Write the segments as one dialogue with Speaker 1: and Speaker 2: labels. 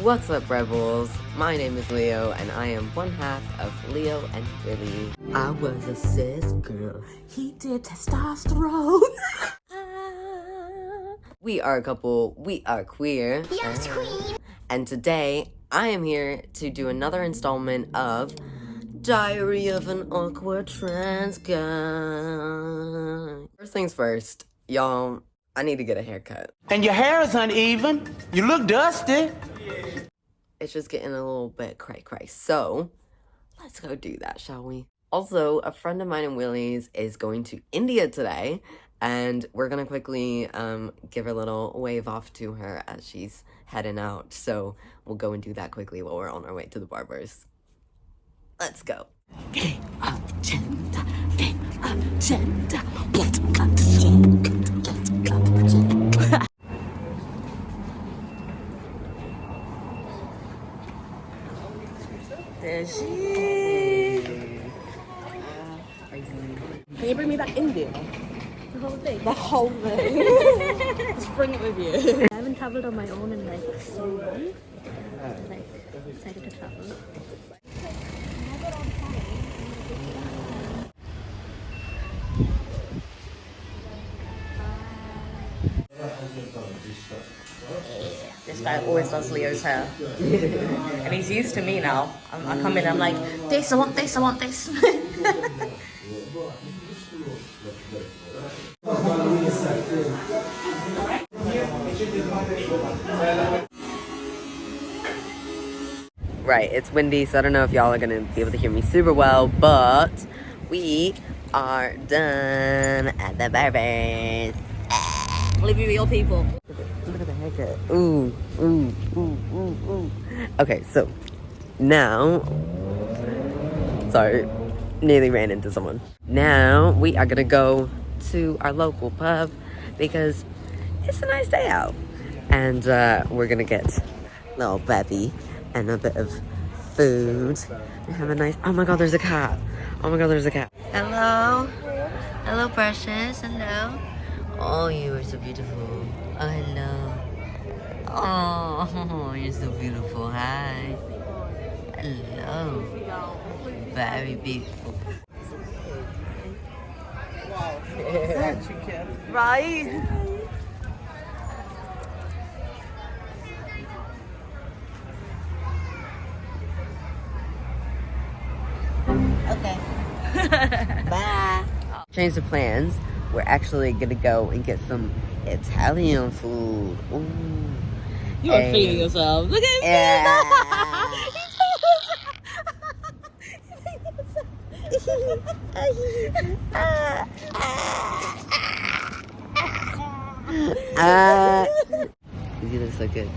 Speaker 1: What's up, Rebels? My name is Leo, and I am one half of Leo and Willie. I was a cis girl. He did testosterone. We are a couple. We are queer.
Speaker 2: Yes, queen.
Speaker 1: And today, I am here to do another installment of Diary of an Awkward Trans Guy. First things first, y'all, I need to get a haircut.
Speaker 3: And your hair is uneven. You look dusty.
Speaker 1: It's just getting a little bit cray-cray. So, let's go do that, shall we? Also, a friend of mine and Willie's is going to India today, and we're gonna quickly give a little wave off to her as she's heading out. So, we'll go and do that quickly while we're on our way to the barbers. Let's go. Game agenda, game agenda. There she is. Can you bring me back India?
Speaker 2: The whole thing.
Speaker 1: The whole thing. Just bring it with you.
Speaker 2: I haven't traveled on my own in like so long. Like, excited to travel.
Speaker 4: This guy always does Leo's hair. And he's used to me now. I come in, I'm like, this, I want this, I want this.
Speaker 1: Right, it's windy, so I don't know if y'all are gonna be able to hear me super well, but we are done at the barbers.
Speaker 4: Live with your people.
Speaker 1: Look at the haircut. Ooh, ooh, ooh, ooh, ooh. Okay, so now, sorry, nearly ran into someone. Now we are gonna go to our local pub because it's a nice day out, and we're gonna get a little bevy and a bit of food and have a nice. Oh my God, there's a cat. Oh my God, there's a cat. Hello, hello, precious. Hello. Oh, you are so beautiful. Oh, hello. Oh, you're so beautiful. Hi. Hello. Very beautiful.
Speaker 4: Wow. Right?
Speaker 1: Okay. Bye. Change the plans. We're actually gonna go and get some Italian food. Ooh.
Speaker 4: You are feeding yourself. Look at
Speaker 1: You look so good.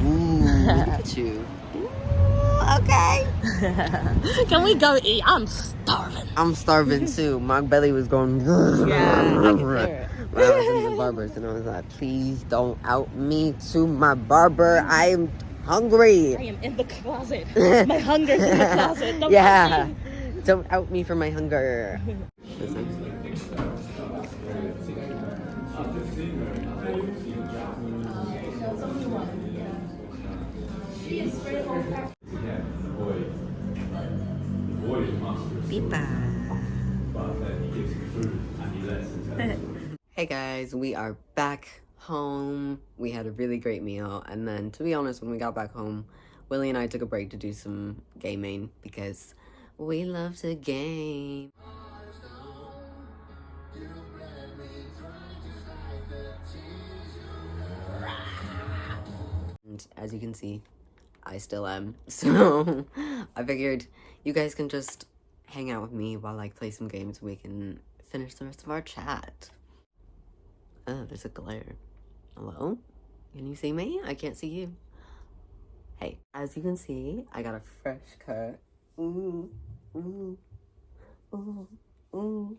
Speaker 1: Ooh, look at you. Okay.
Speaker 4: Can we go eat? I'm starving.
Speaker 1: I'm starving too. My belly was going.
Speaker 4: Yeah, I can hear it.
Speaker 1: When I was in the barbers, and I was like, please don't out me to my barber. I'm hungry.
Speaker 4: I am in the closet. My hunger's in the closet. Don't
Speaker 1: Yeah. Don't out me for my hunger. Hey guys, we are back home. We had a really great meal, and then to be honest, when we got back home, Willie and I took a break to do some gaming because we love to game. And as you can see, I still am. So I figured you guys can just hang out with me while I play some games. We can finish the rest of our chat. Oh, there's a glare. Hello? Can you see me? I can't see you. Hey, as you can see, I got a fresh cut. Ooh, ooh, ooh, ooh.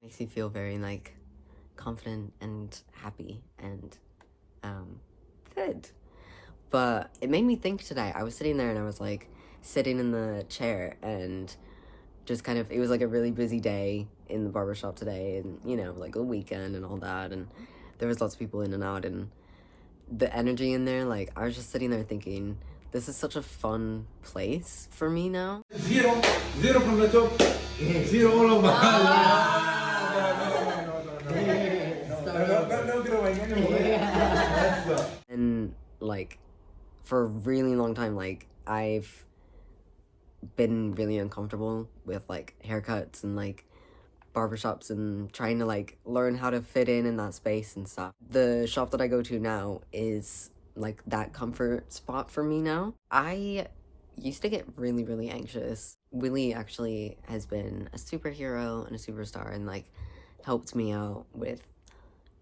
Speaker 1: Makes me feel very, like, confident and happy and, good. But it made me think today. I was sitting there and I was, like, sitting in the chair and just kind of, it was, like, a really busy day in the barbershop today and, you know, like, a weekend and all that. And there was lots of people in and out, and the energy in there, like, I was just sitting there thinking, this is such a fun place for me now.
Speaker 5: Zero from the top, zero all over.
Speaker 1: And like, for a really long time, like, I've been really uncomfortable with like haircuts and like barbershops and trying to like learn how to fit in that space and stuff. The shop that I go to now is like that comfort spot for me now. I used to get really, really anxious. Willie actually has been a superhero and a superstar and like helped me out with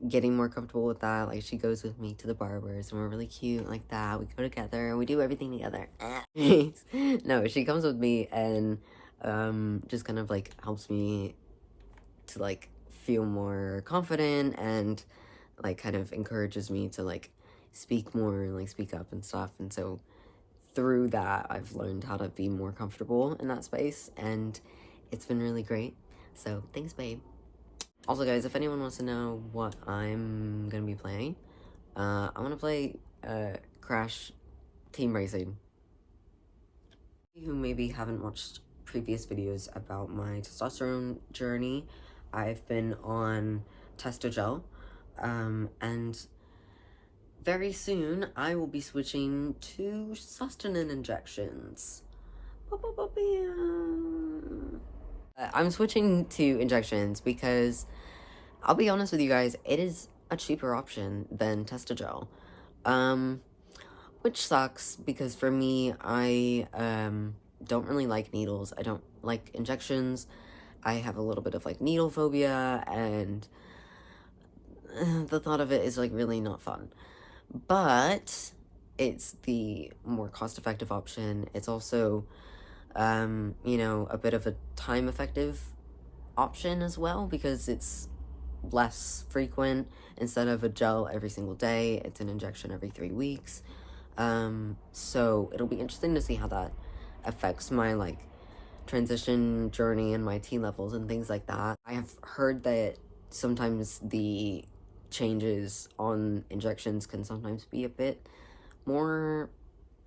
Speaker 1: getting more comfortable with that. Like, she goes with me to the barbers and we're really cute like that. We go together and we do everything together. No, she comes with me and just kind of like helps me to like feel more confident and like kind of encourages me to like speak more and like speak up and stuff. And so through that, I've learned how to be more comfortable in that space and it's been really great. So thanks, babe. Also, guys, if anyone wants to know what I'm gonna be playing, I want to play Crash Team Racing. Who maybe haven't watched previous videos about my testosterone journey, I've been on Testogel, and very soon I will be switching to sustenance injections. I'm switching to injections because, I'll be honest with you guys, it is a cheaper option than Testogel. Which sucks because for me, I don't really like needles. I don't like injections. I have a little bit of like needle phobia and the thought of it is like really not fun. But it's the more cost-effective option. It's also you know, a bit of a time-effective option as well because it's less frequent. Instead of a gel every single day, it's an injection every 3 weeks. So it'll be interesting to see how that affects my like transition journey and my T levels and things like that. I have heard that sometimes the changes on injections can sometimes be a bit more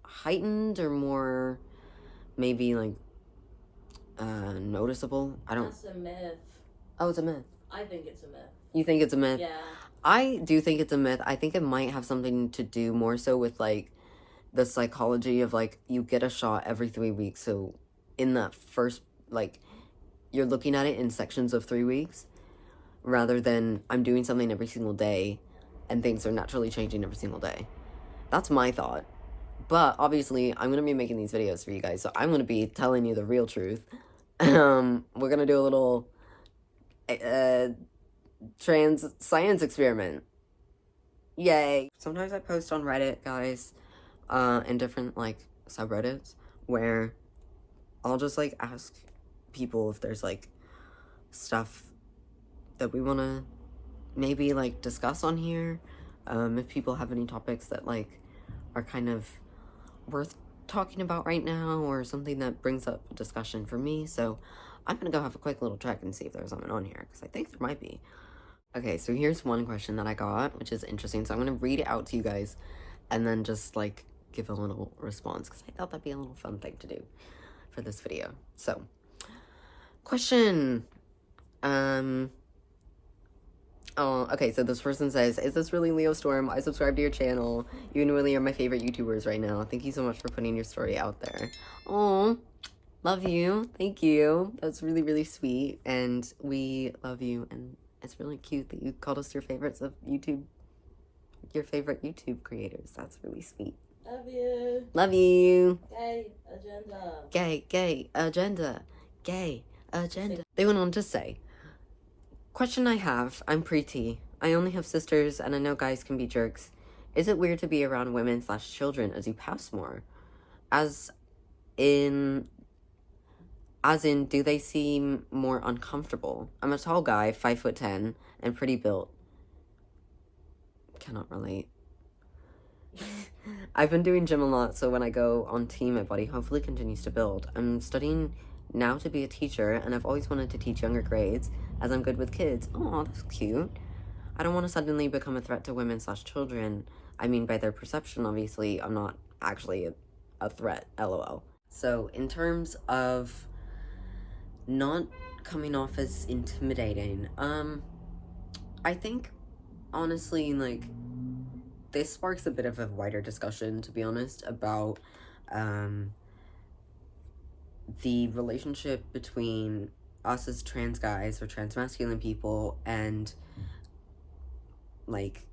Speaker 1: heightened or more maybe like noticeable. I don't.
Speaker 4: That's a myth.
Speaker 1: Oh, it's a myth.
Speaker 4: I think it's a myth.
Speaker 1: You think it's a myth?
Speaker 4: Yeah.
Speaker 1: I do think it's a myth. I think it might have something to do more so with like the psychology of like you get a shot every 3 weeks. So in that first, like, you're looking at it in sections of 3 weeks rather than I'm doing something every single day and things are naturally changing every single day. That's my thought. But obviously, I'm going to be making these videos for you guys, so I'm going to be telling you the real truth. We're going to do a little trans science experiment. Yay. Sometimes I post on Reddit, guys, in different, like, subreddits, where I'll just, like, ask people if there's, like, stuff that we want to maybe, like, discuss on here. If people have any topics that, like, are kind of worth talking about right now or something that brings up a discussion for me. So I'm gonna go have a quick little check and see if there's something on here because I think there might be. Okay, so here's one question that I got, which is interesting. So I'm gonna read it out to you guys and then just like give a little response because I thought that'd be a little fun thing to do for this video. So question, oh, okay, so this person says, is this really Leo Storm? I subscribe to your channel. You and Willie are my favorite YouTubers right now. Thank you so much for putting your story out there. Oh, love you. Thank you. That's really, really sweet. And we love you. And it's really cute that you called us your favorites of YouTube, your favorite YouTube creators. That's really sweet.
Speaker 4: Love you.
Speaker 1: Love you.
Speaker 4: Gay agenda.
Speaker 1: Gay, gay agenda. Gay agenda. They went on to say, question I have, I'm pre-T. I only have sisters and I know guys can be jerks. Is it weird to be around women/children as you pass more? As in, do they seem more uncomfortable? I'm a tall guy, 5'10", and pretty built. Cannot relate. I've been doing gym a lot, so when I go on team, my body hopefully continues to build. I'm studying now to be a teacher, and I've always wanted to teach younger grades, as I'm good with kids. Oh, that's cute. I don't want to suddenly become a threat to women/children. I mean, by their perception, obviously, I'm not actually a threat, lol. So, in terms of not coming off as intimidating, I think, honestly, like, this sparks a bit of a wider discussion, to be honest, about, the relationship between us as trans guys or trans masculine people and, like,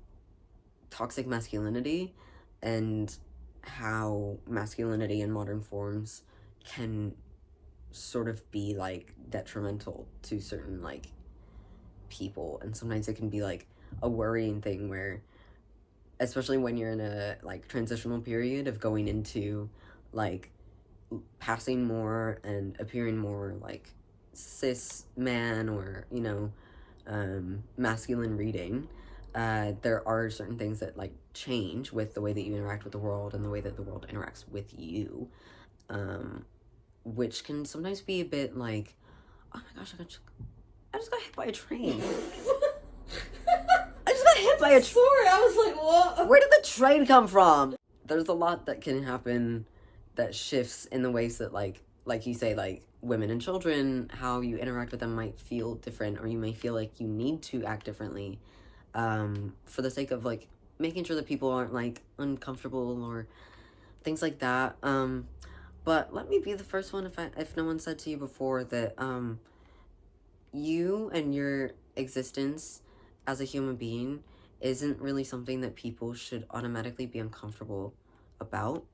Speaker 1: toxic masculinity, and how masculinity in modern forms can sort of be, like, detrimental to certain, like, people, and sometimes it can be, like, a worrying thing where, especially when you're in a, like, transitional period of going into, like, passing more and appearing more like cis man or, you know, masculine reading, there are certain things that, like, change with the way that you interact with the world and the way that the world interacts with you, which can sometimes be a bit like, oh my gosh, I just got hit by a train. I just got hit by a train.
Speaker 4: Sorry, I was like, what?
Speaker 1: Where did the train come from? There's a lot that can happen that shifts in the ways that, like you say, like, women and children, how you interact with them might feel different, or you may feel like you need to act differently, for the sake of, like, making sure that people aren't, like, uncomfortable or things like that. But let me be the first one, if no one said to you before that, you and your existence as a human being isn't really something that people should automatically be uncomfortable about.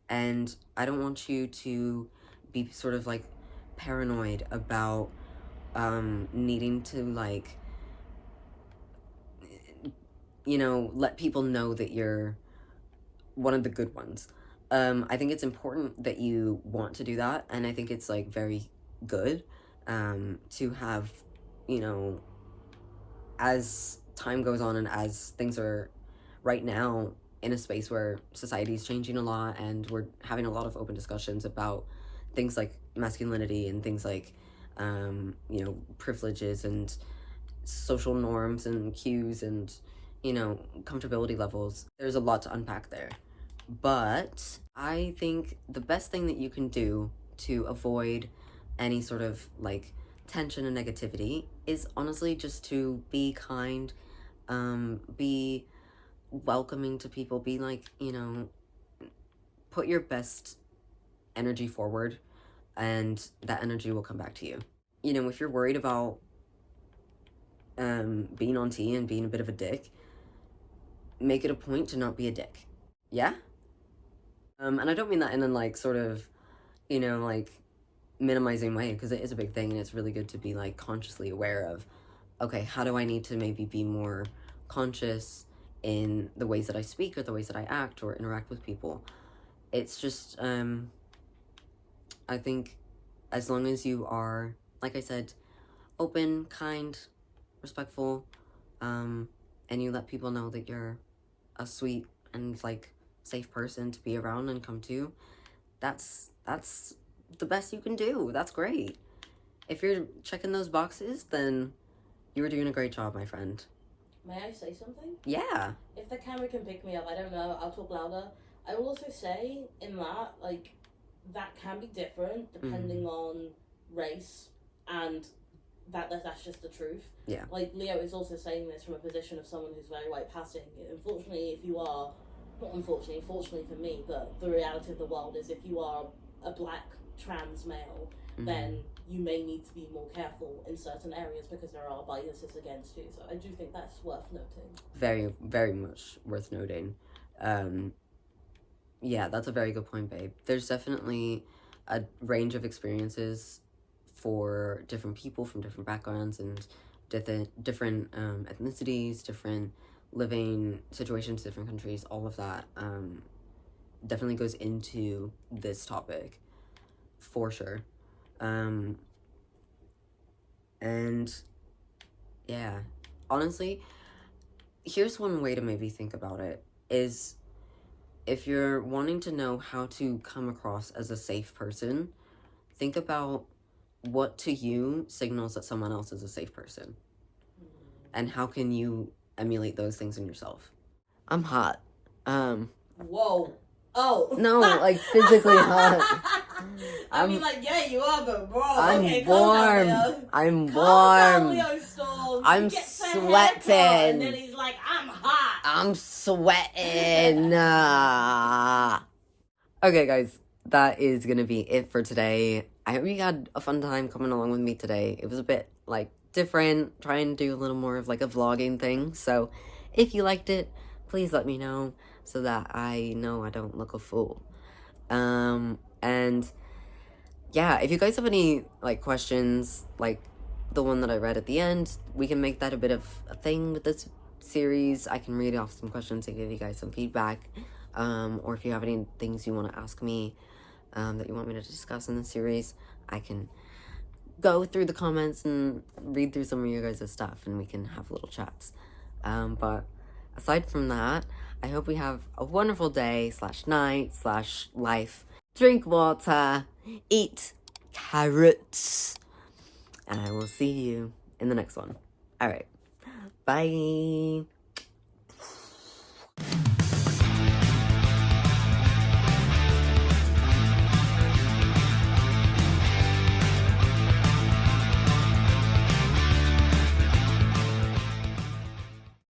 Speaker 1: And I don't want you to be sort of, like, paranoid about, needing to, like, you know, let people know that you're one of the good ones. I think it's important that you want to do that, and I think it's, like, very good, to have, you know, as time goes on and as things are right now in a space where society is changing a lot and we're having a lot of open discussions about things like masculinity and things like, you know, privileges and social norms and cues and, you know, comfortability levels. There's a lot to unpack there. But I think the best thing that you can do to avoid any sort of, like, tension and negativity is honestly just to be kind, be welcoming to people, be, like, you know, put your best energy forward, and that energy will come back to you. You know, if you're worried about being on T and being a bit of a dick, make it a point to not be a dick. Yeah? And I don't mean that in a, like, sort of, you know, like, minimizing way, because it is a big thing and it's really good to be, like, consciously aware of, okay, how do I need to maybe be more conscious in the ways that I speak or the ways that I act or interact with people. It's just, I think as long as you are, like I said, open, kind, respectful, and you let people know that you're a sweet and, like, safe person to be around and come to, that's the best you can do. That's great. If you're checking those boxes, then you were doing a great job, my friend.
Speaker 4: May I say something?
Speaker 1: Yeah.
Speaker 4: If the camera can pick me up, I don't know, I'll talk louder. I will also say, in that, like, that can be different depending on race, and that's just the truth.
Speaker 1: Yeah.
Speaker 4: Like, Leo is also saying this from a position of someone who's very white passing. Unfortunately, if you are, not unfortunately, fortunately for me, but the reality of the world is if you are a black trans male, then you may need to be more careful in certain areas because there are biases against you. So I do think that's worth noting.
Speaker 1: Very, very much worth noting. Yeah, that's a very good point, babe. There's definitely a range of experiences for different people from different backgrounds and different ethnicities, different living situations, different countries. All of that definitely goes into this topic for sure. And yeah, honestly, here's one way to maybe think about it is, if you're wanting to know how to come across as a safe person, think about what to you signals that someone else is a safe person. and how can you emulate those things in yourself? I'm hot.
Speaker 4: Whoa. Oh.
Speaker 1: No, like physically hot.
Speaker 4: I mean, like, yeah, you are, but bro.
Speaker 1: I'm
Speaker 4: okay,
Speaker 1: warm.
Speaker 4: Calm down, Leo.
Speaker 1: I'm
Speaker 4: Calm
Speaker 1: warm.
Speaker 4: down, Leo Storm.
Speaker 1: I'm
Speaker 4: He gets a
Speaker 1: sweating.
Speaker 4: haircut, and then he's like, I'm hot.
Speaker 1: I'm sweating. Okay, guys, that is gonna be it for today. I hope you had a fun time coming along with me today. It was a bit, like, different, trying to do a little more of, like, a vlogging thing. So, if you liked it, please let me know so that I know I don't look a fool. And yeah, if you guys have any, like, questions, like the one that I read at the end, we can make that a bit of a thing with this series. I can read off some questions and give you guys some feedback. Or if you have any things you want to ask me, that you want me to discuss in the series, I can go through the comments and read through some of your guys' stuff, and we can have little chats. But aside from that, I hope we have a wonderful day / night / life. Drink water, eat carrots, and I will see you in the next one. All right, bye.